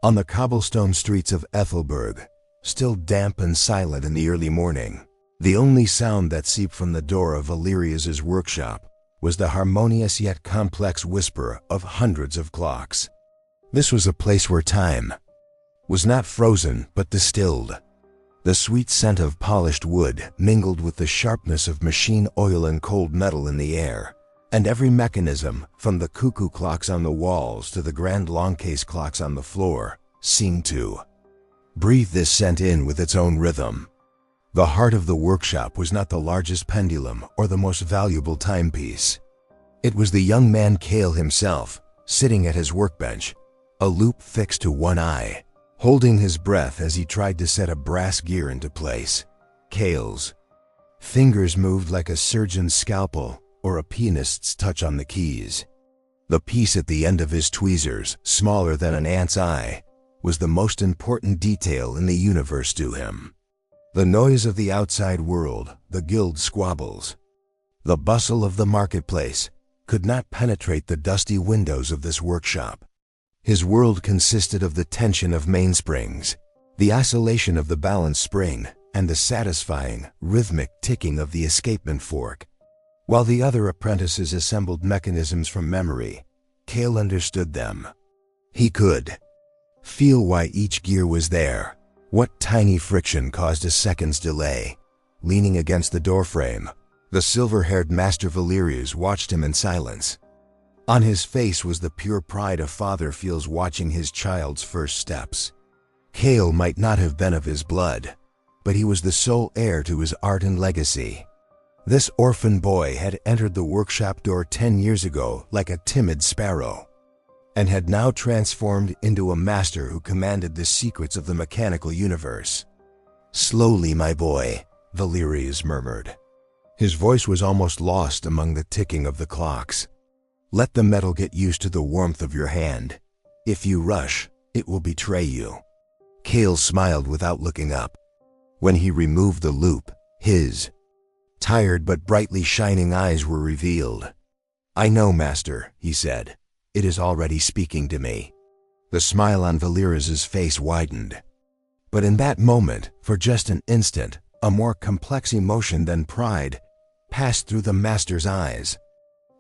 On the cobblestone streets of Aethelburg, still damp and silent in the early morning, the only sound that seeped from the door of Valerius's workshop was the harmonious yet complex whisper of hundreds of clocks. This was a place where time was not frozen but distilled. The sweet scent of polished wood mingled with the sharpness of machine oil and cold metal in the air, and every mechanism, from the cuckoo clocks on the walls to the grand long-case clocks on the floor, seemed to breathe this scent in with its own rhythm. The heart of the workshop was not the largest pendulum or the most valuable timepiece. It was the young man Cale himself, sitting at his workbench, a loop fixed to one eye, holding his breath as he tried to set a brass gear into place. Cale's fingers moved like a surgeon's scalpel or a pianist's touch on the keys. The piece at the end of his tweezers, smaller than an ant's eye, was the most important detail in the universe to him. The noise of the outside world, the guild squabbles, the bustle of the marketplace, could not penetrate the dusty windows of this workshop. His world consisted of the tension of mainsprings, the oscillation of the balance spring, and the satisfying, rhythmic ticking of the escapement fork. While the other apprentices assembled mechanisms from memory, Cale understood them. He could feel why each gear was there, what tiny friction caused a second's delay. Leaning against the doorframe, the silver-haired Master Valerius watched him in silence. On his face was the pure pride a father feels watching his child's first steps. Cale might not have been of his blood, but he was the sole heir to his art and legacy. This orphan boy had entered the workshop door 10 years ago like a timid sparrow, and had now transformed into a master who commanded the secrets of the mechanical universe. "Slowly, my boy," Valerius murmured. His voice was almost lost among the ticking of the clocks. "Let the metal get used to the warmth of your hand. If you rush, it will betray you." Cale smiled without looking up. When he removed the loop, his tired but brightly shining eyes were revealed. "I know, Master," he said. "It is already speaking to me." The smile on Valerius's face widened. But in that moment, for just an instant, a more complex emotion than pride passed through the Master's eyes.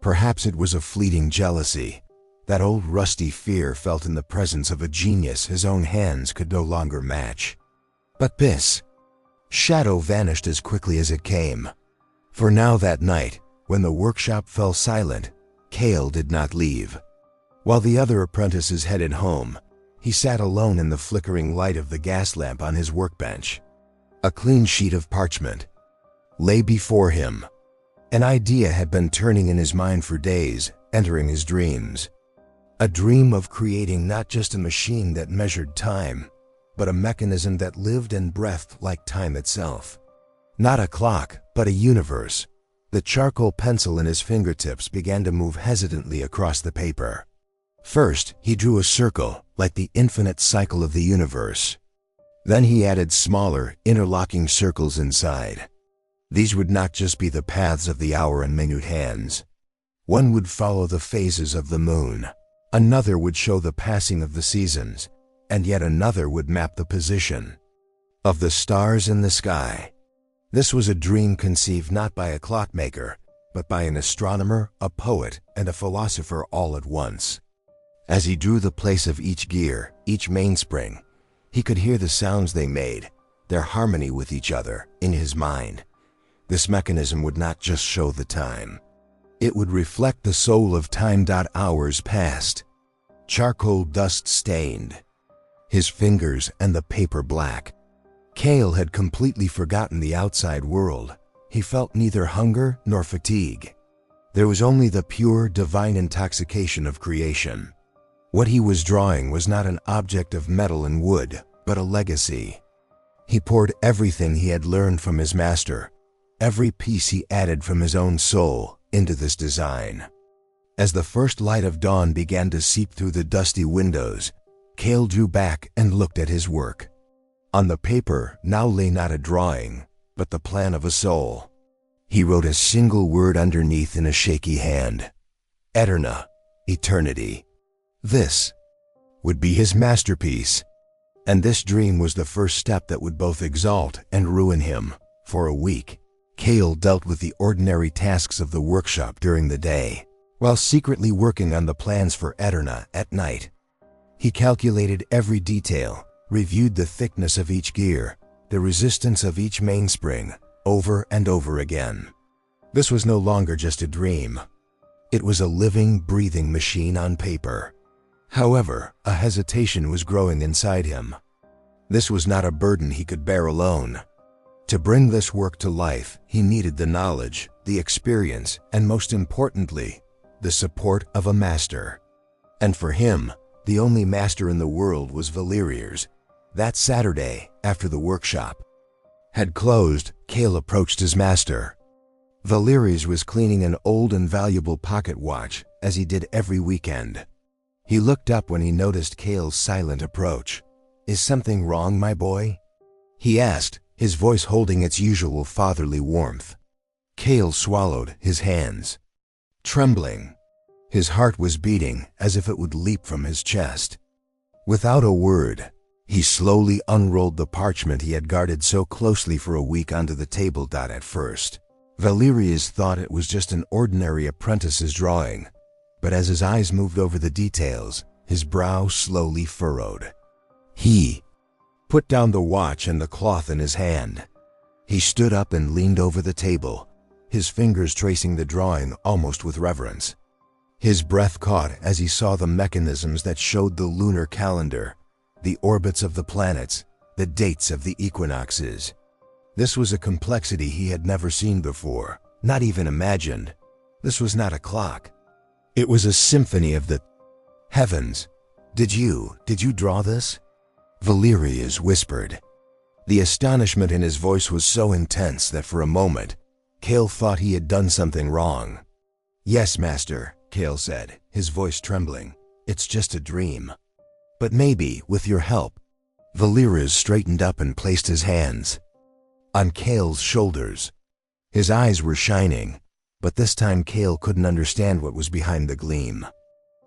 Perhaps it was a fleeting jealousy, that old rusty fear felt in the presence of a genius his own hands could no longer match. But this shadow vanished as quickly as it came. For now that night, when the workshop fell silent, Cale did not leave. While the other apprentices headed home, he sat alone in the flickering light of the gas lamp on his workbench. A clean sheet of parchment lay before him. An idea had been turning in his mind for days, entering his dreams. A dream of creating not just a machine that measured time, but a mechanism that lived and breathed like time itself. Not a clock, but a universe. The charcoal pencil in his fingertips began to move hesitantly across the paper. First, he drew a circle, like the infinite cycle of the universe. Then he added smaller, interlocking circles inside. These would not just be the paths of the hour and minute hands. One would follow the phases of the moon, another would show the passing of the seasons, and yet another would map the position of the stars in the sky. This was a dream conceived not by a clockmaker, but by an astronomer, a poet, and a philosopher all at once. As he drew the place of each gear, each mainspring, he could hear the sounds they made, their harmony with each other, in his mind. This mechanism would not just show the time. It would reflect the soul of time. Hours passed, charcoal dust stained, his fingers and the paper black. Cale had completely forgotten the outside world. He felt neither hunger nor fatigue. There was only the pure, divine intoxication of creation. What he was drawing was not an object of metal and wood, but a legacy. He poured everything he had learned from his master, every piece he added from his own soul, into this design. As the first light of dawn began to seep through the dusty windows, Cale drew back and looked at his work. On the paper now lay not a drawing, but the plan of a soul. He wrote a single word underneath in a shaky hand: Aeterna, eternity. This would be his masterpiece. And this dream was the first step that would both exalt and ruin him. For a week, Cale dealt with the ordinary tasks of the workshop during the day, while secretly working on the plans for Aeterna at night. He calculated every detail, reviewed the thickness of each gear, the resistance of each mainspring, over and over again. This was no longer just a dream. It was a living, breathing machine on paper. However, a hesitation was growing inside him. This was not a burden he could bear alone. To bring this work to life, he needed the knowledge, the experience, and most importantly, the support of a master. And for him, the only master in the world was Valerius. That Saturday, after the workshop had closed, Cale approached his master. Valerius was cleaning an old and valuable pocket watch, as he did every weekend. He looked up when he noticed Cale's silent approach. "Is something wrong, my boy?" he asked, his voice holding its usual fatherly warmth. Cale swallowed, his hands trembling. His heart was beating as if it would leap from his chest. Without a word, he slowly unrolled the parchment he had guarded so closely for a week onto the table. At first, Valerius thought it was just an ordinary apprentice's drawing, but as his eyes moved over the details, his brow slowly furrowed. He put down the watch and the cloth in his hand. He stood up and leaned over the table, his fingers tracing the drawing almost with reverence. His breath caught as he saw the mechanisms that showed the lunar calendar, the orbits of the planets, the dates of the equinoxes. This was a complexity he had never seen before, not even imagined. This was not a clock. It was a symphony of the heavens. Did you draw this?" Valerius whispered. The astonishment in his voice was so intense that for a moment, Cale thought he had done something wrong. "Yes, master," Cale said, his voice trembling. "It's just a dream. But maybe, with your help." Valerius straightened up and placed his hands on Cale's shoulders. His eyes were shining, but this time Cale couldn't understand what was behind the gleam.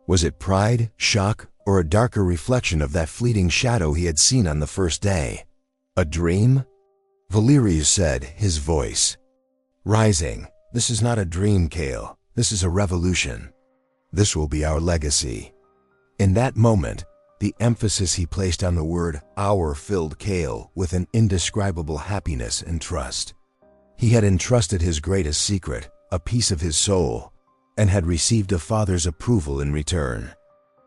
Was it pride, shock, or a darker reflection of that fleeting shadow he had seen on the first day? "A dream?" Valerius said, his voice rising. "This is not a dream, Cale. This is a revolution. This will be our legacy." In that moment, the emphasis he placed on the word "our" filled Cale with an indescribable happiness and trust. He had entrusted his greatest secret, a piece of his soul, and had received a father's approval in return.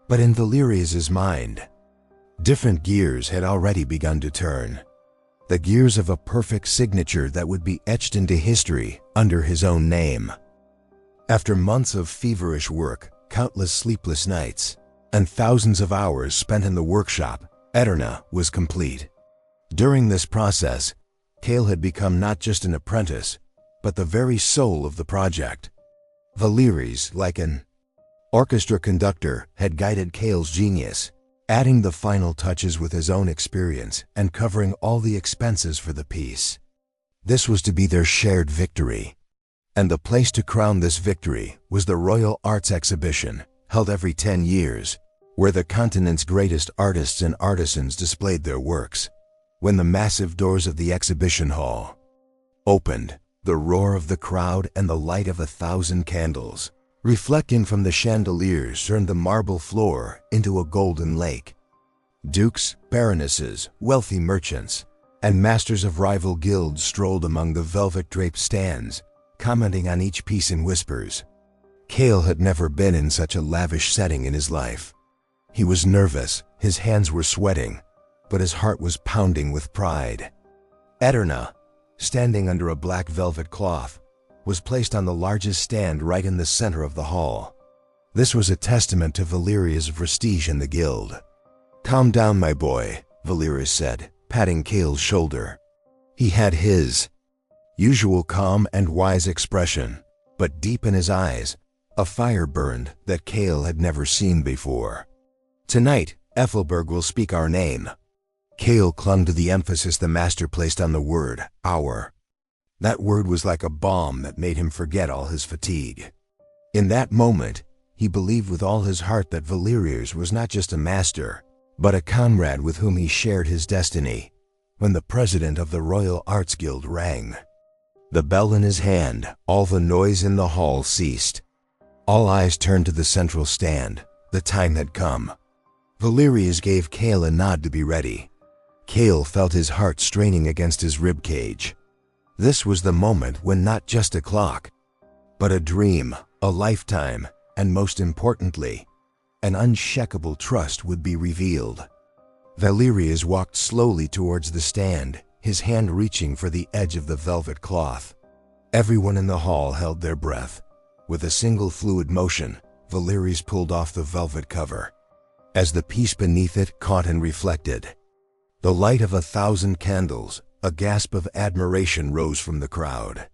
But in Valerius's mind, different gears had already begun to turn. The gears of a perfect signature that would be etched into history under his own name. After months of feverish work, countless sleepless nights, and thousands of hours spent in the workshop, Aeterna was complete. During this process, Cale had become not just an apprentice, but the very soul of the project. Valerius, like an orchestra conductor, had guided Cale's genius, adding the final touches with his own experience and covering all the expenses for the piece. This was to be their shared victory. And the place to crown this victory was the Royal Arts Exhibition, held every 10 years, where the continent's greatest artists and artisans displayed their works. When the massive doors of the exhibition hall opened, the roar of the crowd and the light of 1,000 candles, reflecting from the chandeliers, turned the marble floor into a golden lake. Dukes, baronesses, wealthy merchants, and masters of rival guilds strolled among the velvet-draped stands, commenting on each piece in whispers. Cale had never been in such a lavish setting in his life. He was nervous, his hands were sweating, but his heart was pounding with pride. Aeterna, standing under a black velvet cloth, was placed on the largest stand right in the center of the hall. This was a testament to Valerius' prestige in the guild. "Calm down, my boy," Valerius said, patting Cale's shoulder. He had his usual calm and wise expression, but deep in his eyes, a fire burned that Cale had never seen before. "Tonight, Aethelburg will speak our name." Cale clung to the emphasis the master placed on the word, "our." That word was like a balm that made him forget all his fatigue. In that moment, he believed with all his heart that Valerius was not just a master, but a comrade with whom he shared his destiny. When the president of the Royal Arts Guild rang, the bell in his hand, all the noise in the hall ceased. All eyes turned to the central stand. The time had come. Valerius gave Cale a nod to be ready. Cale felt his heart straining against his ribcage. This was the moment when not just a clock, but a dream, a lifetime, and most importantly, an unshakable trust would be revealed. Valerius walked slowly towards the stand, his hand reaching for the edge of the velvet cloth. Everyone in the hall held their breath. With a single fluid motion, Valerius pulled off the velvet cover. As the piece beneath it caught and reflected the light of 1,000 candles, a gasp of admiration rose from the crowd.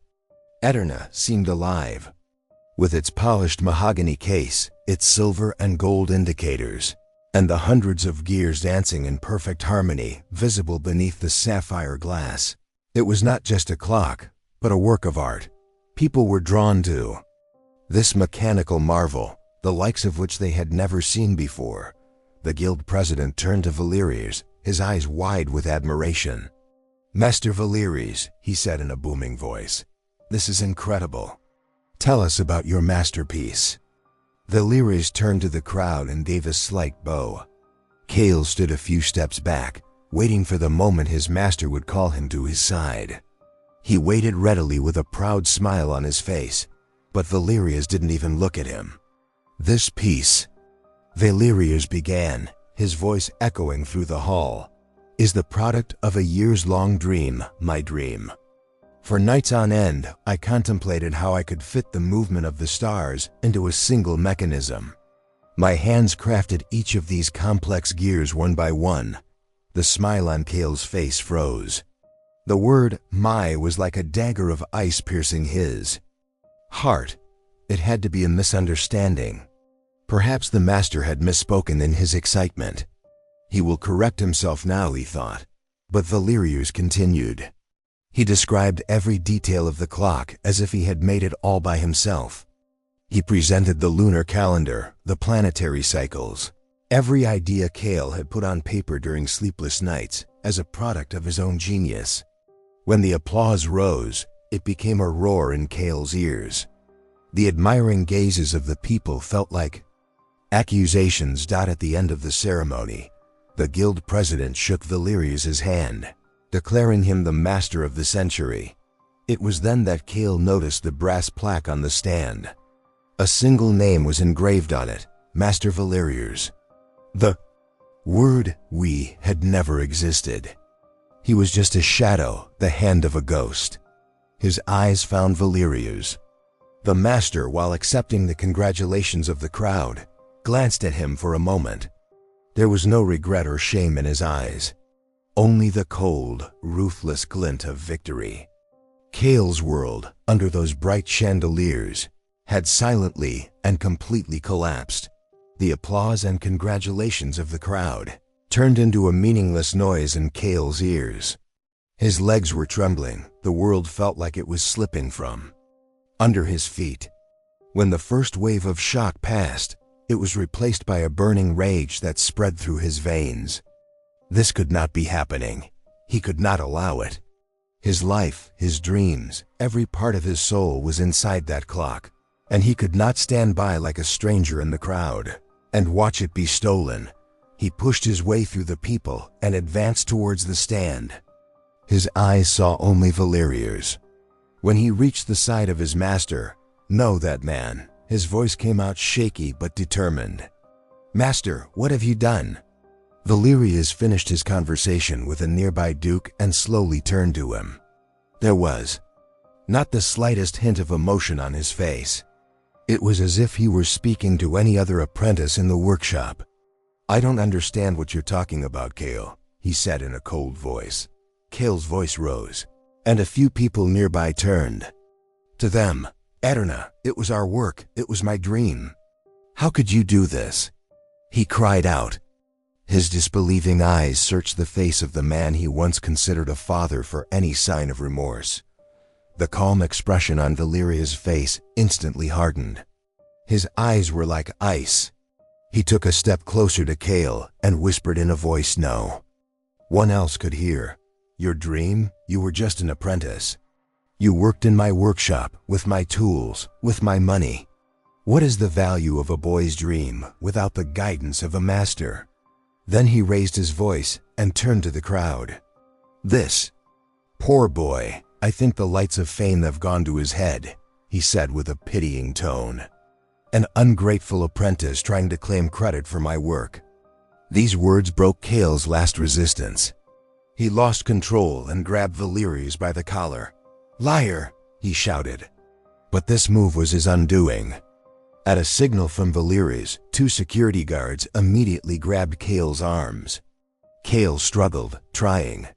Aeterna seemed alive. With its polished mahogany case, its silver and gold indicators, and the hundreds of gears dancing in perfect harmony visible beneath the sapphire glass. It was not just a clock, but a work of art. People were drawn to this mechanical marvel, the likes of which they had never seen before. The guild president turned to Valerius, his eyes wide with admiration. "Master Valerius," he said in a booming voice, "this is incredible. Tell us about your masterpiece." Valerius turned to the crowd and gave a slight bow. Cale stood a few steps back, waiting for the moment his master would call him to his side. He waited readily with a proud smile on his face, but Valerius didn't even look at him. "This piece," Valerius began, his voice echoing through the hall, "is the product of a years-long dream, my dream. For nights on end, I contemplated how I could fit the movement of the stars into a single mechanism. My hands crafted each of these complex gears one by one." The smile on Cale's face froze. The word "my" was like a dagger of ice piercing his heart. It had to be a misunderstanding. Perhaps the master had misspoken in his excitement. He will correct himself now, he thought. But Valerius continued. He described every detail of the clock as if he had made it all by himself. He presented the lunar calendar, the planetary cycles, every idea Cale had put on paper during sleepless nights as a product of his own genius. When the applause rose, it became a roar in Cale's ears. The admiring gazes of the people felt like accusations. At the end of the ceremony, the guild president shook Valerius's hand, declaring him the master of the century. It was then that Cale noticed the brass plaque on the stand. A single name was engraved on it, Master Valerius. The word "we" had never existed. He was just a shadow, the hand of a ghost. His eyes found Valerius. The master, while accepting the congratulations of the crowd, glanced at him for a moment. There was no regret or shame in his eyes, only the cold, ruthless glint of victory. Cale's world, under those bright chandeliers, had silently and completely collapsed. The applause and congratulations of the crowd turned into a meaningless noise in Cale's ears. His legs were trembling, the world felt like it was slipping from under his feet. When the first wave of shock passed, it was replaced by a burning rage that spread through his veins. This could not be happening. He could not allow it. His life, his dreams, every part of his soul was inside that clock, and he could not stand by like a stranger in the crowd and watch it be stolen. He pushed his way through the people and advanced towards the stand. His eyes saw only Valerius. When he reached the side of his master, "Know that man," his voice came out shaky but determined. "Master, what have you done?" Valerius finished his conversation with a nearby duke and slowly turned to him. There was not the slightest hint of emotion on his face. It was as if he were speaking to any other apprentice in the workshop. "I don't understand what you're talking about, Cale," he said in a cold voice. Cale's voice rose, and a few people nearby turned to them. "Aeterna, it was our work, it was my dream. How could you do this?" he cried out. His disbelieving eyes searched the face of the man he once considered a father for any sign of remorse. The calm expression on Valerius' face instantly hardened. His eyes were like ice. He took a step closer to Cale and whispered in a voice no one else could hear. "Your dream? You were just an apprentice. You worked in my workshop, with my tools, with my money. What is the value of a boy's dream without the guidance of a master?" Then he raised his voice and turned to the crowd. "This poor boy, I think the lights of fame have gone to his head," he said with a pitying tone. "An ungrateful apprentice trying to claim credit for my work." These words broke Cale's last resistance. He lost control and grabbed Valerius by the collar. "Liar!" he shouted. But this move was his undoing. At a signal from Valerius, 2 security guards immediately grabbed Cale's arms. Cale struggled, trying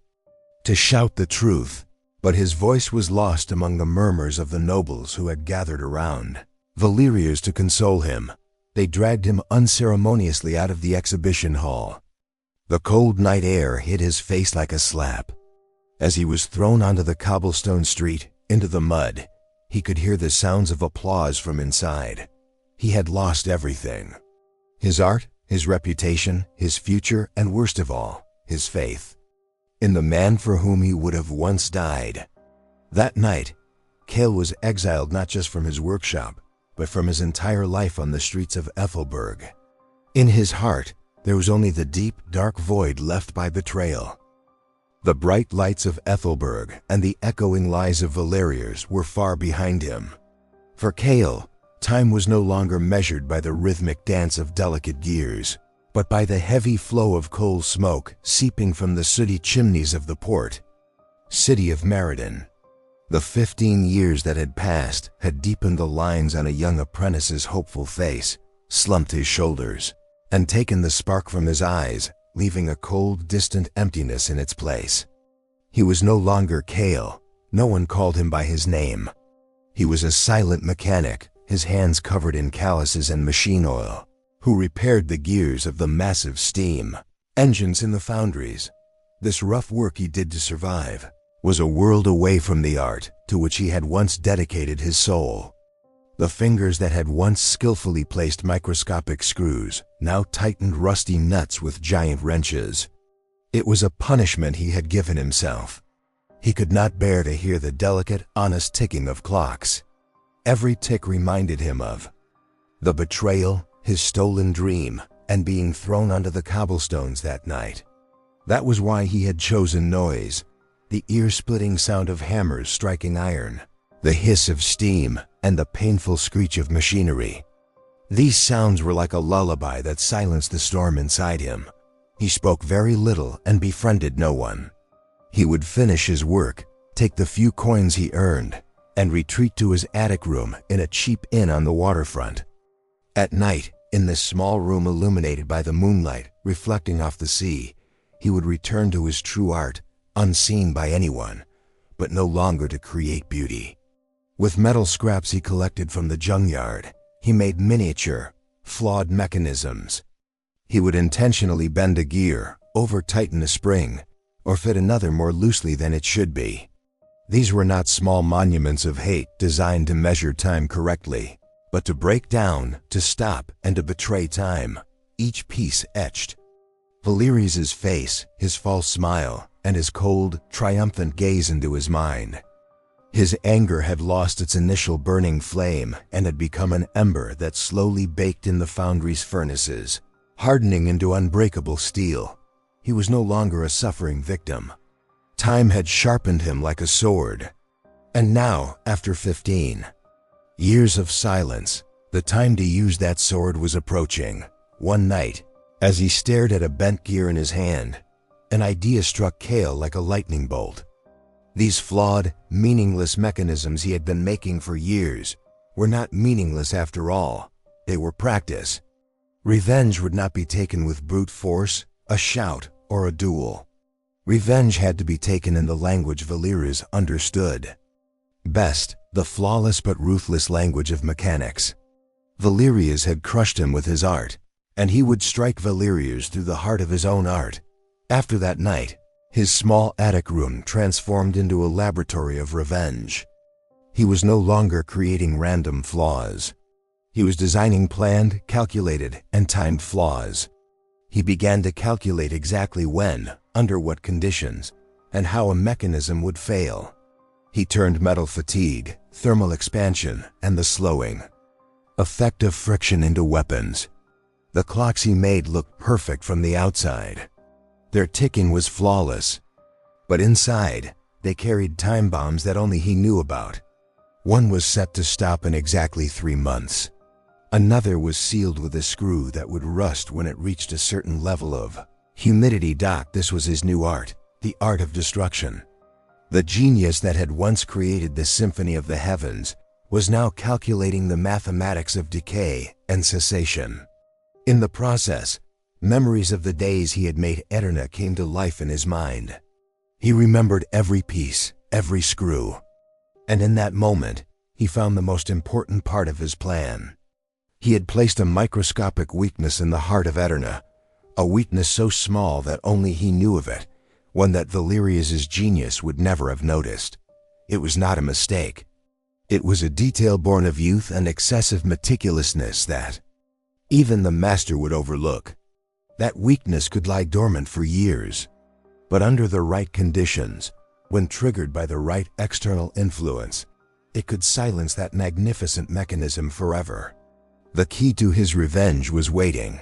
to shout the truth, but his voice was lost among the murmurs of the nobles who had gathered around Valerius to console him. They dragged him unceremoniously out of the exhibition hall. The cold night air hit his face like a slap. As he was thrown onto the cobblestone street, into the mud, he could hear the sounds of applause from inside. He had lost everything. His art, his reputation, his future, and worst of all, his faith in the man for whom he would have once died. That night, Cale was exiled not just from his workshop, but from his entire life on the streets of Aethelburg. In his heart, there was only the deep, dark void left by betrayal. The bright lights of Aethelburg and the echoing lies of Valerius were far behind him. For Cale, time was no longer measured by the rhythmic dance of delicate gears, but by the heavy flow of coal smoke seeping from the sooty chimneys of the port city of Meriden. The 15 years that had passed had deepened the lines on a young apprentice's hopeful face, slumped his shoulders, and taken the spark from his eyes, leaving a cold, distant emptiness in its place. He was no longer Cale. No one called him by his name. He was a silent mechanic, his hands covered in calluses and machine oil, who repaired the gears of the massive steam engines in the foundries. This rough work he did to survive was a world away from the art to which he had once dedicated his soul. The fingers that had once skillfully placed microscopic screws now tightened rusty nuts with giant wrenches. It was a punishment he had given himself. He could not bear to hear the delicate, honest ticking of clocks. Every tick reminded him of the betrayal, his stolen dream, and being thrown onto the cobblestones that night. That was why he had chosen noise, the ear-splitting sound of hammers striking iron, the hiss of steam, and the painful screech of machinery. These sounds were like a lullaby that silenced the storm inside him. He spoke very little and befriended no one. He would finish his work, take the few coins he earned, and retreat to his attic room in a cheap inn on the waterfront. At night, in this small room illuminated by the moonlight reflecting off the sea, he would return to his true art, unseen by anyone, but no longer to create beauty. With metal scraps he collected from the junkyard, he made miniature, flawed mechanisms. He would intentionally bend a gear, over-tighten a spring, or fit another more loosely than it should be. These were not small monuments of hate designed to measure time correctly, but to break down, to stop, and to betray time, each piece etched. Valerius's face, his false smile, and his cold, triumphant gaze into his mind. His anger had lost its initial burning flame and had become an ember that slowly baked in the foundry's furnaces, hardening into unbreakable steel. He was no longer a suffering victim. Time had sharpened him like a sword. And now, after 15 years of silence, the time to use that sword was approaching. One night, as he stared at a bent gear in his hand, an idea struck Cale like a lightning bolt. These flawed, meaningless mechanisms he had been making for years were not meaningless after all. They were practice. Revenge would not be taken with brute force, a shout, or a duel. Revenge had to be taken in the language Valerius understood best, the flawless but ruthless language of mechanics. Valerius had crushed him with his art, and he would strike Valerius through the heart of his own art. After that night, his small attic room transformed into a laboratory of revenge. He was no longer creating random flaws. He was designing planned, calculated, and timed flaws. He began to calculate exactly when, under what conditions, and how a mechanism would fail. He turned metal fatigue, thermal expansion, and the slowing effect of friction into weapons. The clocks he made looked perfect from the outside. Their ticking was flawless. But inside, they carried time bombs that only he knew about. One was set to stop in exactly 3 months. Another was sealed with a screw that would rust when it reached a certain level of humidity. This was his new art, the art of destruction. The genius that had once created the symphony of the heavens was now calculating the mathematics of decay and cessation. In the process, memories of the days he had made Aeterna came to life in his mind. He remembered every piece, every screw. And in that moment, he found the most important part of his plan. He had placed a microscopic weakness in the heart of Aeterna, a weakness so small that only he knew of it, one that Valerius's genius would never have noticed. It was not a mistake. It was a detail born of youth and excessive meticulousness that even the master would overlook. That weakness could lie dormant for years, but under the right conditions, when triggered by the right external influence, it could silence that magnificent mechanism forever. The key to his revenge was waiting.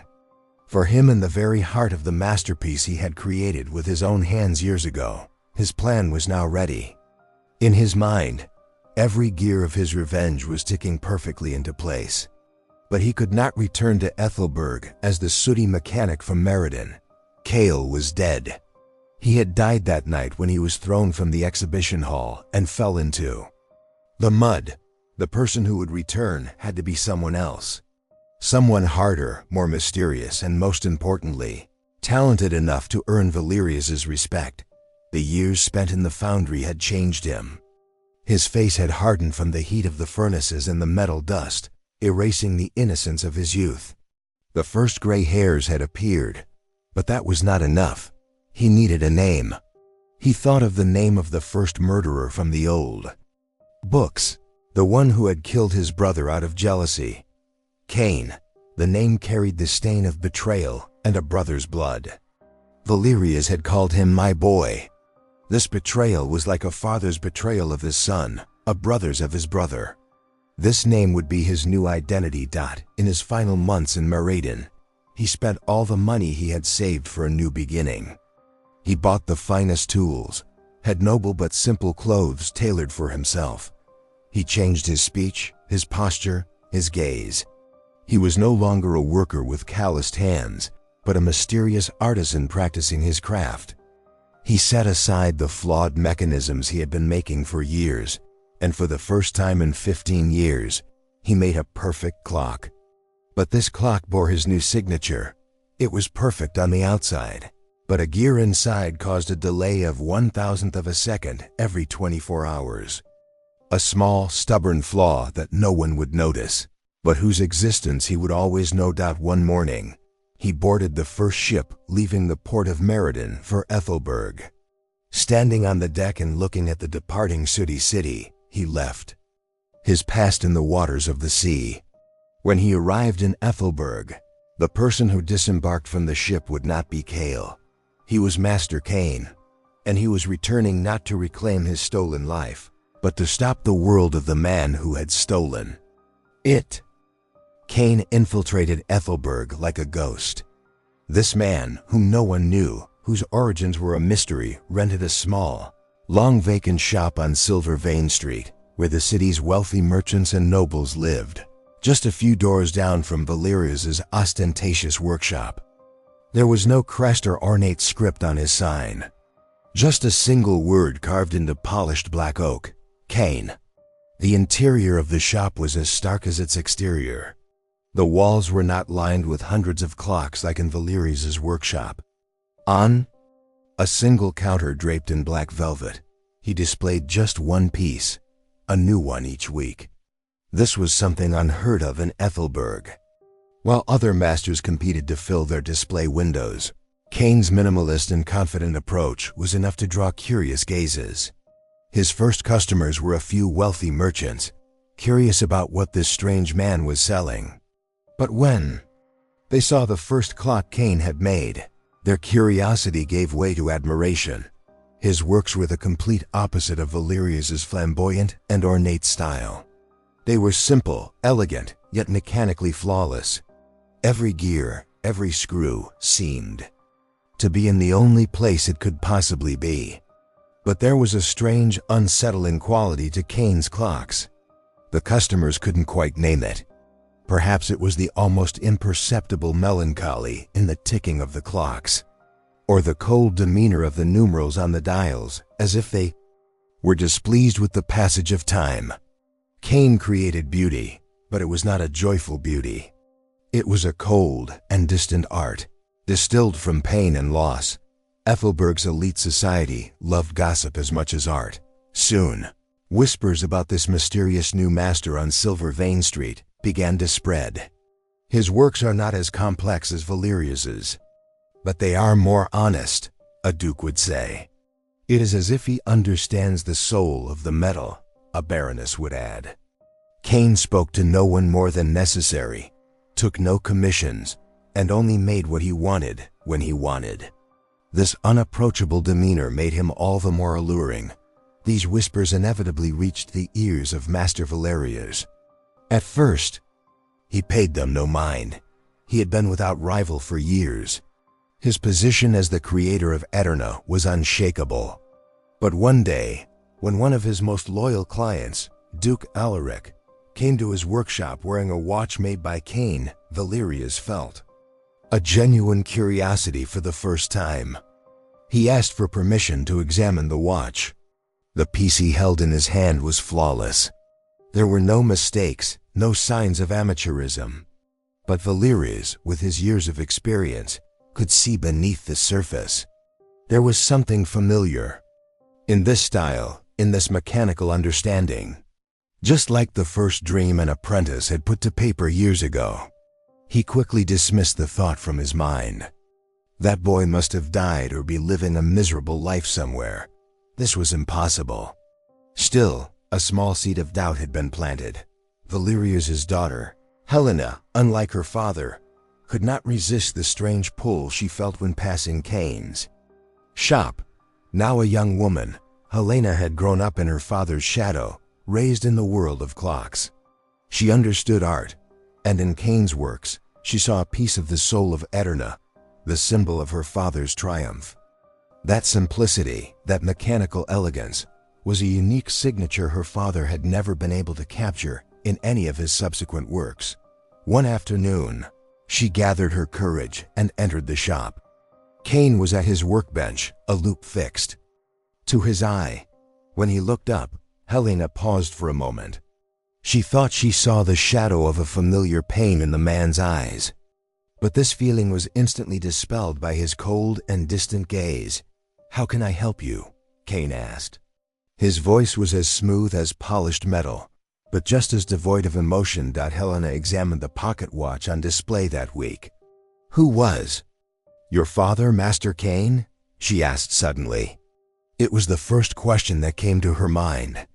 For him, in the very heart of the masterpiece he had created with his own hands years ago, his plan was now ready. In his mind, every gear of his revenge was ticking perfectly into place. But he could not return to Aethelburg as the sooty mechanic from Meriden. Cale was dead. He had died that night when he was thrown from the exhibition hall and fell into the mud. The person who would return had to be someone else. Someone harder, more mysterious, and most importantly, talented enough to earn Valerius's respect. The years spent in the foundry had changed him. His face had hardened from the heat of the furnaces and the metal dust, erasing the innocence of his youth. The first gray hairs had appeared, but that was not enough. He needed a name. He thought of the name of the first murderer from the old books, the one who had killed his brother out of jealousy. Cain. The name carried the stain of betrayal and a brother's blood. Valerius had called him my boy. This betrayal was like a father's betrayal of his son, a brother's of his brother. This name would be his new identity. In his final months in Meriden, he spent all the money he had saved for a new beginning. He bought the finest tools, had noble but simple clothes tailored for himself. He changed his speech, his posture, his gaze. He was no longer a worker with calloused hands, but a mysterious artisan practicing his craft. He set aside the flawed mechanisms he had been making for years, and for the first time in 15 years, he made a perfect clock. But this clock bore his new signature. It was perfect on the outside, but a gear inside caused a delay of 1,000th of a second every 24 hours. A small, stubborn flaw that no one would notice, but whose existence he would always know. One morning, he boarded the first ship leaving the port of Meriden for Aethelburg. Standing on the deck and looking at the departing sooty city, he left his past in the waters of the sea. When he arrived in Aethelburg, the person who disembarked from the ship would not be Cale. He was Master Cain, and he was returning not to reclaim his stolen life, but to stop the world of the man who had stolen it. Cain infiltrated Aethelburg like a ghost. This man, whom no one knew, whose origins were a mystery, rented a small, long vacant shop on Silver Vein Street, where the city's wealthy merchants and nobles lived, just a few doors down from Valerius's ostentatious workshop. There was no crest or ornate script on his sign, just a single word carved into polished black oak: Cain. The interior of the shop was as stark as its exterior. The walls were not lined with hundreds of clocks like in Valerius's workshop. On a single counter draped in black velvet, he displayed just one piece, a new one each week. This was something unheard of in Aethelburg. While other masters competed to fill their display windows, Cain's minimalist and confident approach was enough to draw curious gazes. His first customers were a few wealthy merchants, curious about what this strange man was selling. But when they saw the first clock Cain had made, their curiosity gave way to admiration. His works were the complete opposite of Valerius's flamboyant and ornate style. They were simple, elegant, yet mechanically flawless. Every gear, every screw seemed to be in the only place it could possibly be. But there was a strange, unsettling quality to Cain's clocks. The customers couldn't quite name it. Perhaps it was the almost imperceptible melancholy in the ticking of the clocks, or the cold demeanor of the numerals on the dials, as if they were displeased with the passage of time. Cain created beauty, but it was not a joyful beauty. It was a cold and distant art, distilled from pain and loss. Aethelburg's elite society loved gossip as much as art. Soon, whispers about this mysterious new master on Silver Vein Street began to spread. His works are not as complex as Valerius's, but they are more honest, a duke would say. It is as if he understands the soul of the metal, a baroness would add. Cain spoke to no one more than necessary, took no commissions, and only made what he wanted when he wanted. This unapproachable demeanor made him all the more alluring. These whispers inevitably reached the ears of Master Valerius. At first, he paid them no mind. He had been without rival for years. His position as the creator of Aeterna was unshakable. But one day, when one of his most loyal clients, Duke Alaric, came to his workshop wearing a watch made by Cain, Valerius felt a genuine curiosity for the first time. He asked for permission to examine the watch. The piece he held in his hand was flawless. There were no mistakes, no signs of amateurism. But Valerius, with his years of experience, could see beneath the surface. There was something familiar in this style, in this mechanical understanding. Just like the first dream an apprentice had put to paper years ago. He quickly dismissed the thought from his mind. That boy must have died or be living a miserable life somewhere. This was impossible. Still, a small seed of doubt had been planted. Valerius's daughter, Helena, unlike her father, could not resist the strange pull she felt when passing Cain's shop. Now a young woman, Helena had grown up in her father's shadow, raised in the world of clocks. She understood art, and in Cain's works, she saw a piece of the soul of Aeterna, the symbol of her father's triumph. That simplicity, that mechanical elegance, was a unique signature her father had never been able to capture in any of his subsequent works. One afternoon, she gathered her courage and entered the shop. Cain was at his workbench, a loop fixed to his eye. When he looked up, Helena paused for a moment. She thought she saw the shadow of a familiar pain in the man's eyes. But this feeling was instantly dispelled by his cold and distant gaze. "How can I help you?" Cain asked. His voice was as smooth as polished metal, but just as devoid of emotion. Helena examined the pocket watch on display that week. "Who was your father, Master Cain?" she asked suddenly. It was the first question that came to her mind.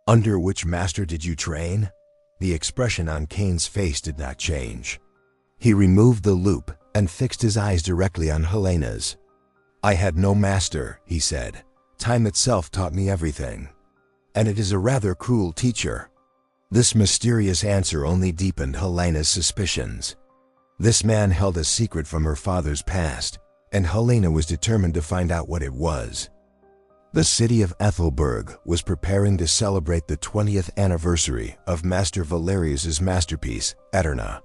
"Under which master did you train?" The expression on Cain's face did not change. He removed the loop and fixed his eyes directly on Helena's. "I had no master," he said. "Time itself taught me everything. And it is a rather cruel teacher." This mysterious answer only deepened Helena's suspicions. This man held a secret from her father's past, and Helena was determined to find out what it was. The city of Aethelburg was preparing to celebrate the 20th anniversary of Master Valerius's masterpiece, Aeterna.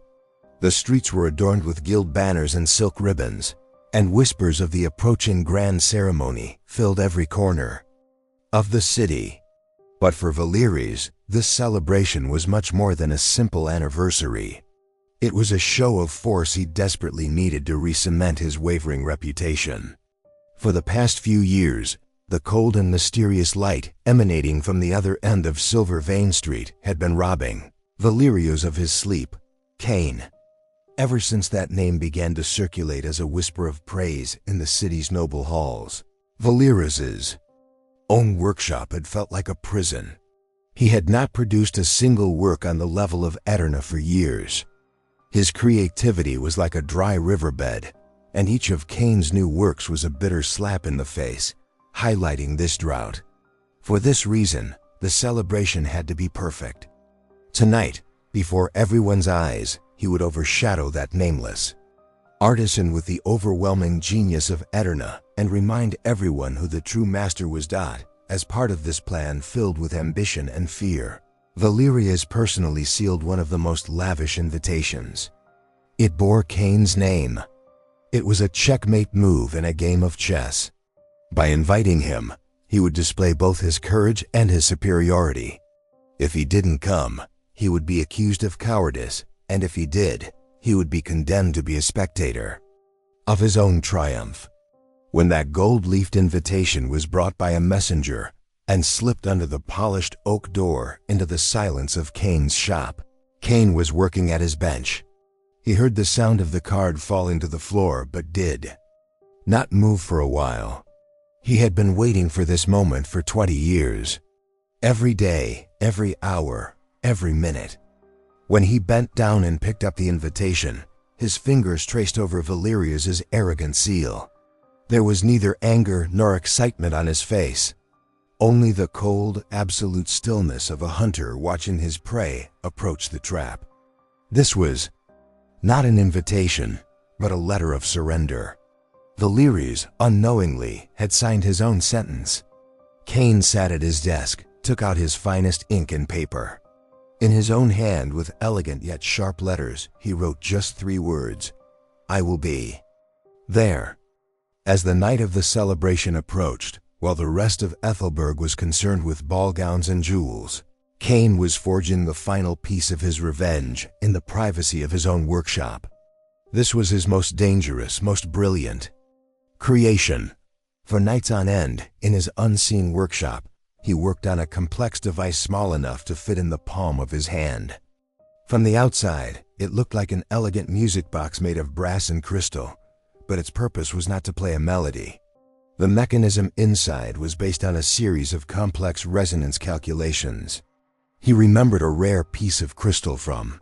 The streets were adorned with gilt banners and silk ribbons, and whispers of the approaching grand ceremony filled every corner of the city. But for Valerius, this celebration was much more than a simple anniversary. It was a show of force he desperately needed to re-cement his wavering reputation. For the past few years, the cold and mysterious light emanating from the other end of Silver Vein Street had been robbing Valerius of his sleep. Cain. Ever since that name began to circulate as a whisper of praise in the city's noble halls, Valerius's own workshop had felt like a prison. He had not produced a single work on the level of Aeterna for years. His creativity was like a dry riverbed, and each of Cain's new works was a bitter slap in the face, highlighting this drought. For this reason, the celebration had to be perfect. Tonight, before everyone's eyes, he would overshadow that nameless artisan with the overwhelming genius of Aeterna and remind everyone who the true master was. As part of this plan filled with ambition and fear, Valerius personally sealed one of the most lavish invitations. It bore Cain's name. It was a checkmate move in a game of chess. By inviting him, he would display both his courage and his superiority. If he didn't come, he would be accused of cowardice, and if he did, he would be condemned to be a spectator of his own triumph. When that gold-leafed invitation was brought by a messenger and slipped under the polished oak door into the silence of Cain's shop, Cain was working at his bench. He heard the sound of the card falling to the floor but did not move for a while. He had been waiting for this moment for 20 years. Every day, every hour, every minute. When he bent down and picked up the invitation, his fingers traced over Valerius's arrogant seal. There was neither anger nor excitement on his face, only the cold, absolute stillness of a hunter watching his prey approach the trap. This was not an invitation, but a letter of surrender. Valerius, unknowingly, had signed his own sentence. Cain sat at his desk, took out his finest ink and paper. In his own hand, with elegant yet sharp letters, he wrote just 3 words: "I will be there." As the night of the celebration approached, while the rest of Aethelburg was concerned with ball gowns and jewels, Cain was forging the final piece of his revenge in the privacy of his own workshop. This was his most dangerous, most brilliant creation. For nights on end, in his unseen workshop, he worked on a complex device small enough to fit in the palm of his hand. From the outside, it looked like an elegant music box made of brass and crystal, but its purpose was not to play a melody. The mechanism inside was based on a series of complex resonance calculations. He remembered a rare piece of crystal from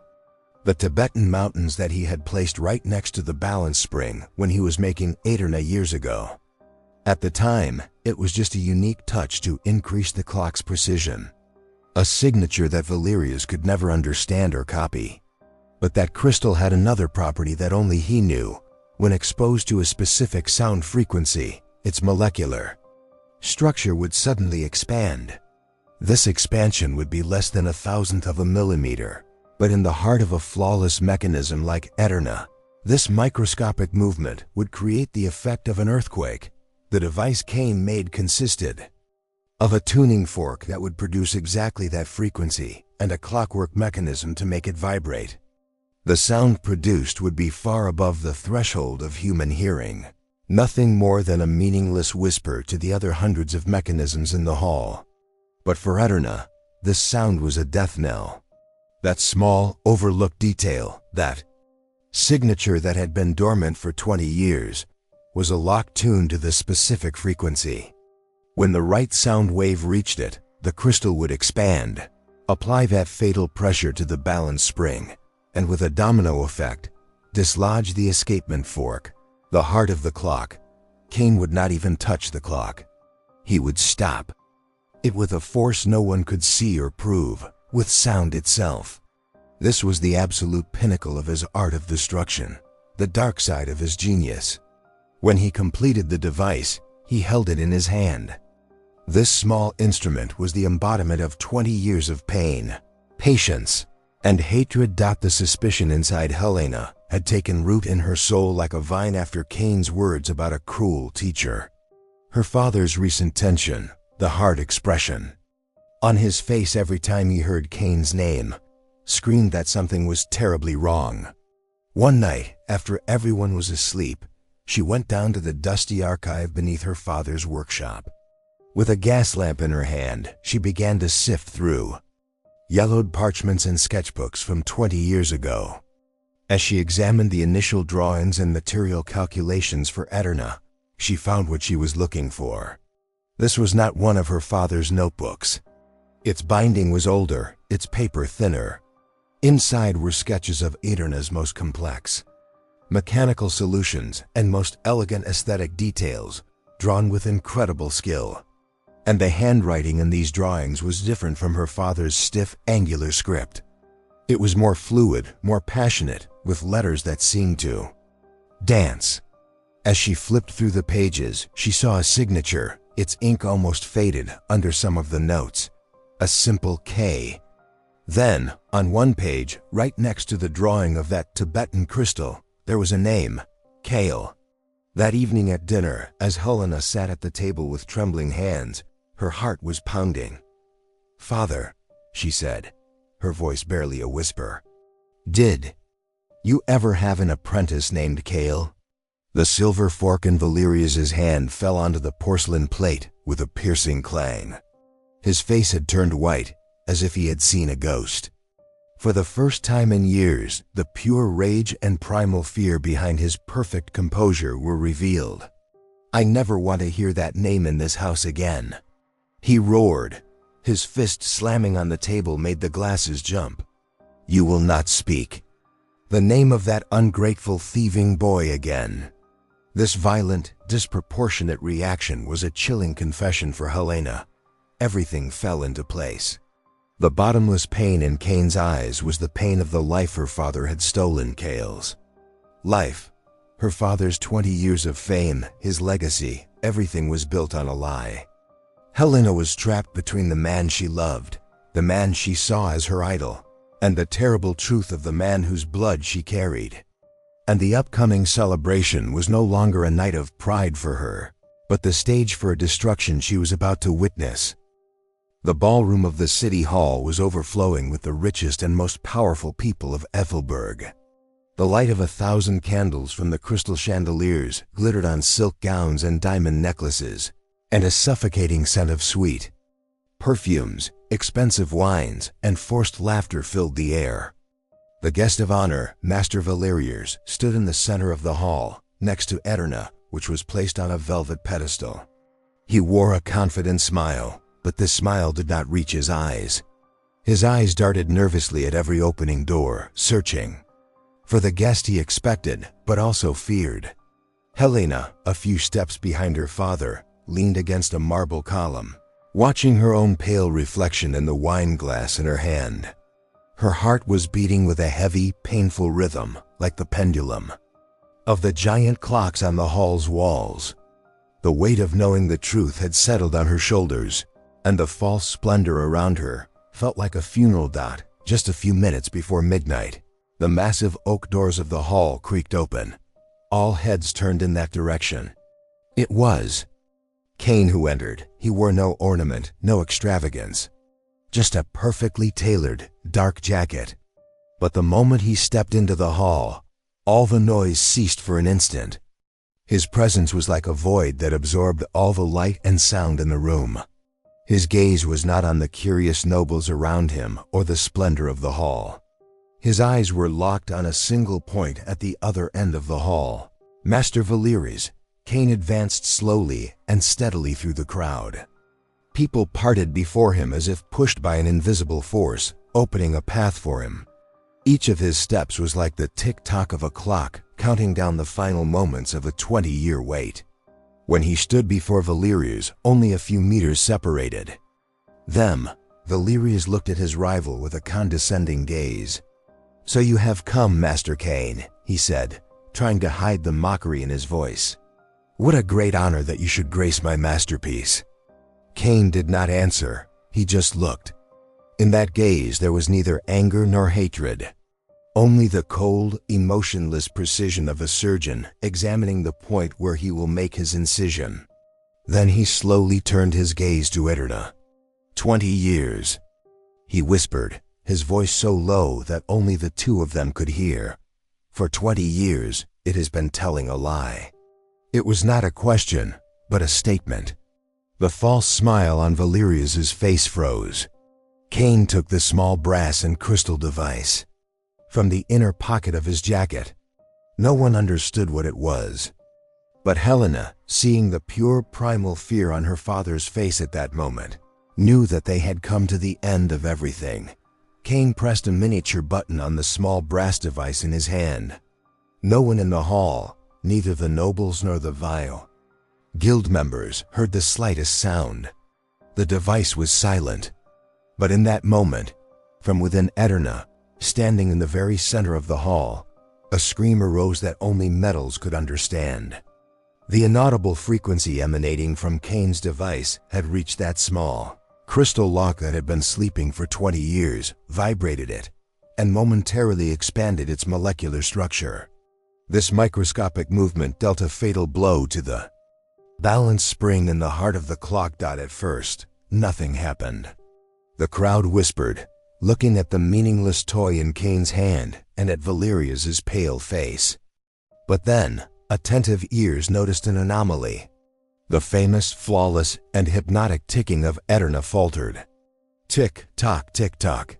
the Tibetan mountains that he had placed right next to the balance spring when he was making Aeterna years ago. At the time, it was just a unique touch to increase the clock's precision, a signature that Valerius could never understand or copy. But that crystal had another property that only he knew. When exposed to a specific sound frequency, its molecular structure would suddenly expand. This expansion would be less than 1,000th of a millimeter, but in the heart of a flawless mechanism like Aeterna, this microscopic movement would create the effect of an earthquake. The device Cain made consisted of a tuning fork that would produce exactly that frequency and a clockwork mechanism to make it vibrate. The sound produced would be far above the threshold of human hearing, nothing more than a meaningless whisper to the other hundreds of mechanisms in the hall. But for Aeterna, this sound was a death knell. That small, overlooked detail, that signature that had been dormant for 20 years, was a locked tune to the specific frequency. When the right sound wave reached it, the crystal would expand, apply that fatal pressure to the balance spring, and with a domino effect, dislodge the escapement fork, the heart of the clock. Cain would not even touch the clock. He would stop it with a force no one could see or prove, with sound itself. This was the absolute pinnacle of his art of destruction, the dark side of his genius. When he completed the device, he held it in his hand. This small instrument was the embodiment of 20 years of pain, patience, and hatred. The suspicion inside Helena had taken root in her soul like a vine after Cain's words about a cruel teacher. Her father's recent tension, the hard expression on his face every time he heard Cain's name, screamed that something was terribly wrong. One night, after everyone was asleep, she went down to the dusty archive beneath her father's workshop. With a gas lamp in her hand, she began to sift through yellowed parchments and sketchbooks from 20 years ago. As she examined the initial drawings and material calculations for Aeterna, she found what she was looking for. This was not one of her father's notebooks. Its binding was older, its paper thinner. Inside were sketches of Aeterna's most complex, mechanical solutions and most elegant aesthetic details, drawn with incredible skill. And the handwriting in these drawings was different from her father's stiff, angular script. It was more fluid, more passionate, with letters that seemed to dance. As she flipped through the pages, she saw a signature, its ink almost faded under some of the notes. A simple K. Then, on one page, right next to the drawing of that Tibetan crystal, there was a name, Kale. That evening at dinner, as Helena sat at the table with trembling hands, her heart was pounding. "Father," she said, her voice barely a whisper, "did you ever have an apprentice named Kale?" The silver fork in Valerius's hand fell onto the porcelain plate with a piercing clang. His face had turned white, as if he had seen a ghost. For the first time in years, the pure rage and primal fear behind his perfect composure were revealed. "I never want to hear that name in this house again," he roared. His fist slamming on the table made the glasses jump. "You will not speak the name of that ungrateful, thieving boy again." This violent, disproportionate reaction was a chilling confession for Helena. Everything fell into place. The bottomless pain in Cain's eyes was the pain of the life her father had stolen. Kale's life, her father's 20 years of fame, his legacy, everything was built on a lie. Helena was trapped between the man she loved, the man she saw as her idol, and the terrible truth of the man whose blood she carried. And the upcoming celebration was no longer a night of pride for her, but the stage for a destruction she was about to witness. The ballroom of the city hall was overflowing with the richest and most powerful people of Aethelburg. The light of 1,000 candles from the crystal chandeliers glittered on silk gowns and diamond necklaces, and a suffocating scent of sweet perfumes, expensive wines, and forced laughter filled the air. The guest of honor, Master Valerius, stood in the center of the hall, next to Aeterna, which was placed on a velvet pedestal. He wore a confident smile, but this smile did not reach his eyes. His eyes darted nervously at every opening door, searching for the guest he expected, but also feared. Helena, a few steps behind her father, leaned against a marble column, watching her own pale reflection in the wine glass in her hand. Her heart was beating with a heavy, painful rhythm, like the pendulum of the giant clocks on the hall's walls. The weight of knowing the truth had settled on her shoulders, and the false splendor around her felt like a funeral dot. Just a few minutes before midnight, the massive oak doors of the hall creaked open. All heads turned in that direction. It was Cain who entered. He wore no ornament, no extravagance, just a perfectly tailored, dark jacket. But the moment he stepped into the hall, all the noise ceased for an instant. His presence was like a void that absorbed all the light and sound in the room. His gaze was not on the curious nobles around him or the splendor of the hall. His eyes were locked on a single point at the other end of the hall. Master Valerius. Cain advanced slowly and steadily through the crowd. People parted before him as if pushed by an invisible force, opening a path for him. Each of his steps was like the tick-tock of a clock, counting down the final moments of a 20-year wait. When he stood before Valerius, only a few meters separated them. Valerius looked at his rival with a condescending gaze. "So you have come, Master Cain," he said, trying to hide the mockery in his voice. "What a great honor that you should grace my masterpiece." Cain did not answer, he just looked. In that gaze there was neither anger nor hatred, only the cold, emotionless precision of a surgeon examining the point where he will make his incision. Then he slowly turned his gaze to Aeterna. 20 years, he whispered, his voice so low that only the two of them could hear. For 20 years, it has been telling a lie. It was not a question, but a statement. The false smile on Valerius's face froze. Cain took the small brass and crystal device from the inner pocket of his jacket. No one understood what it was. But Helena, seeing the pure primal fear on her father's face at that moment, knew that they had come to the end of everything. Cain pressed a miniature button on the small brass device in his hand. No one in the hall, neither the nobles nor the vile guild members, heard the slightest sound. The device was silent. But in that moment, from within Aeterna, standing in the very center of the hall, a scream arose that only metals could understand. The inaudible frequency emanating from Cain's device had reached that small crystal lock that had been sleeping for 20 years, vibrated it, and momentarily expanded its molecular structure. This microscopic movement dealt a fatal blow to the balance spring in the heart of the clock. At first, nothing happened. The crowd whispered, looking at the meaningless toy in Cain's hand and at Valerius's pale face. But then, attentive ears noticed an anomaly. The famous, flawless, and hypnotic ticking of Aeterna faltered. Tick-tock, tick-tock.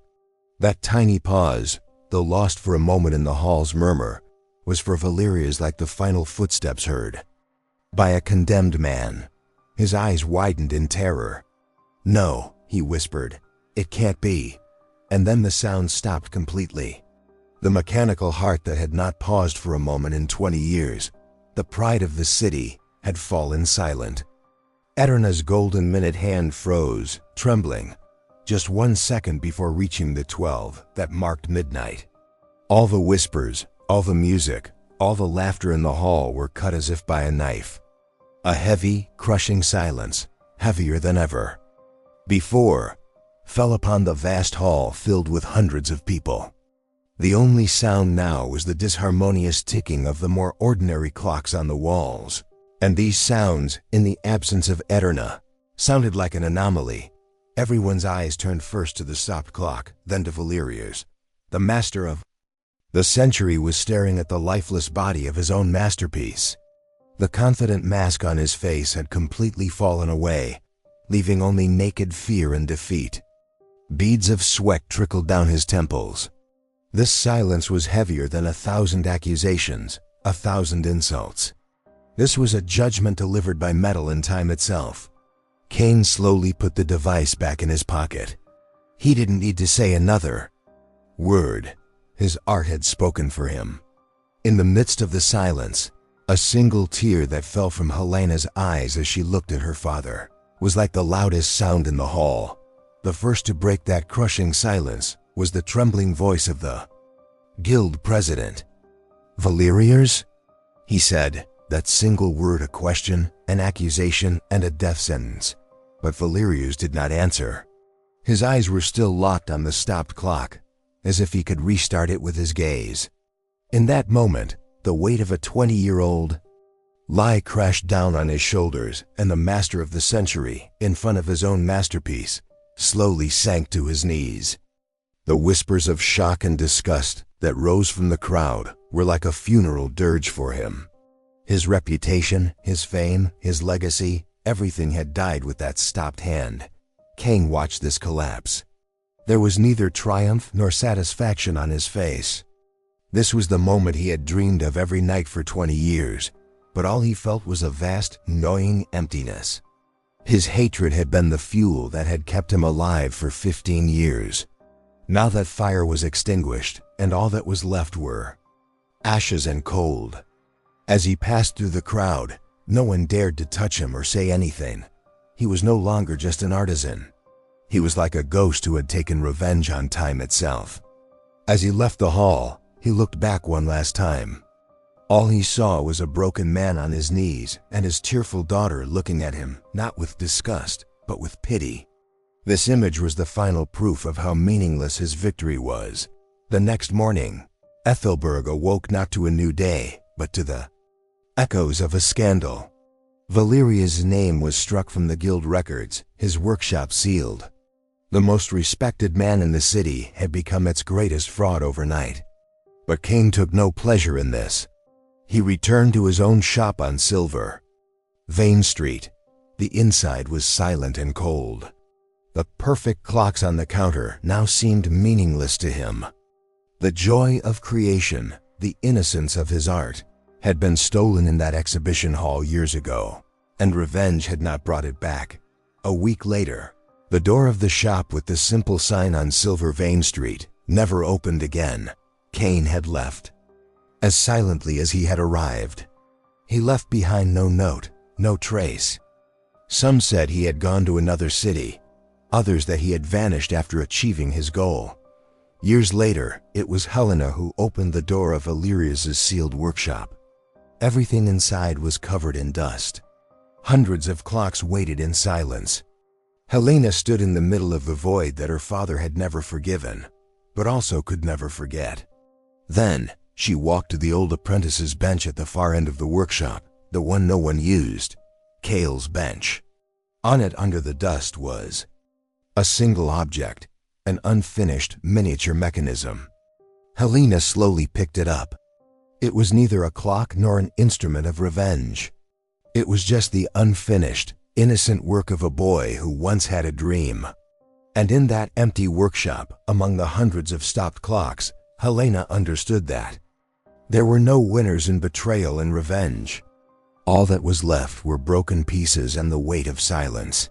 That tiny pause, though lost for a moment in the hall's murmur, was for Valerius like the final footsteps heard by a condemned man. His eyes widened in terror. "No," he whispered, "it can't be." And then the sound stopped completely. The mechanical heart that had not paused for a moment in 20 years, the pride of the city, had fallen silent. Aeterna's golden minute hand froze, trembling, just 1 second before reaching the 12 that marked midnight. All the whispers, all the music, all the laughter in the hall were cut as if by a knife. A heavy, crushing silence, heavier than ever before, fell upon the vast hall filled with hundreds of people. The only sound now was the disharmonious ticking of the more ordinary clocks on the walls. And these sounds, in the absence of Aeterna, sounded like an anomaly. Everyone's eyes turned first to the stopped clock, then to Valerius. The master of the century was staring at the lifeless body of his own masterpiece. The confident mask on his face had completely fallen away, leaving only naked fear and defeat. Beads of sweat trickled down his temples. This silence was heavier than 1,000 accusations, 1,000 insults. This was a judgment delivered by metal and time itself. Cain slowly put the device back in his pocket. He didn't need to say another word. His art had spoken for him. In the midst of the silence, a single tear that fell from Helena's eyes as she looked at her father was like the loudest sound in the hall. The first to break that crushing silence was the trembling voice of the guild president. "Valerius?" he said. That single word, a question, an accusation, and a death sentence. But Valerius did not answer. His eyes were still locked on the stopped clock, as if he could restart it with his gaze. In that moment, the weight of a 20-year-old lie crashed down on his shoulders, and the master of the century, in front of his own masterpiece, slowly sank to his knees. The whispers of shock and disgust that rose from the crowd were like a funeral dirge for him. His reputation, his fame, his legacy, everything had died with that stopped hand. Cain watched this collapse. There was neither triumph nor satisfaction on his face. This was the moment he had dreamed of every night for 20 years, but all he felt was a vast, gnawing emptiness. His hatred had been the fuel that had kept him alive for 15 years. Now that fire was extinguished, and all that was left were ashes and cold. As he passed through the crowd, no one dared to touch him or say anything. He was no longer just an artisan. He was like a ghost who had taken revenge on time itself. As he left the hall, he looked back one last time. All he saw was a broken man on his knees and his tearful daughter looking at him, not with disgust, but with pity. This image was the final proof of how meaningless his victory was. The next morning, Aethelburg awoke not to a new day, but to the echoes of a scandal. Valerius' name was struck from the guild records, his workshop sealed. The most respected man in the city had become its greatest fraud overnight. But Cain took no pleasure in this. He returned to his own shop on Silver Vane Street. The inside was silent and cold. The perfect clocks on the counter now seemed meaningless to him. The joy of creation, the innocence of his art, had been stolen in that exhibition hall years ago, and revenge had not brought it back. A week later, The door of the shop with the simple sign on Silver Vein Street never opened again. Cain had left, as silently as he had arrived. He left behind no note, no trace. Some said he had gone to another city, others that he had vanished after achieving his goal. Years later, it was Helena who opened the door of Illyrius's sealed workshop. Everything inside was covered in dust. Hundreds of clocks waited in silence. Helena stood in the middle of the void that her father had never forgiven, but also could never forget. Then, she walked to the old apprentice's bench at the far end of the workshop, the one no one used, Cale's bench. On it under the dust was a single object, an unfinished miniature mechanism. Helena slowly picked it up. It was neither a clock nor an instrument of revenge. It was just the unfinished, innocent work of a boy who once had a dream. And in that empty workshop, among the hundreds of stopped clocks, Helena understood that there were no winners in betrayal and revenge. All that was left were broken pieces and the weight of silence.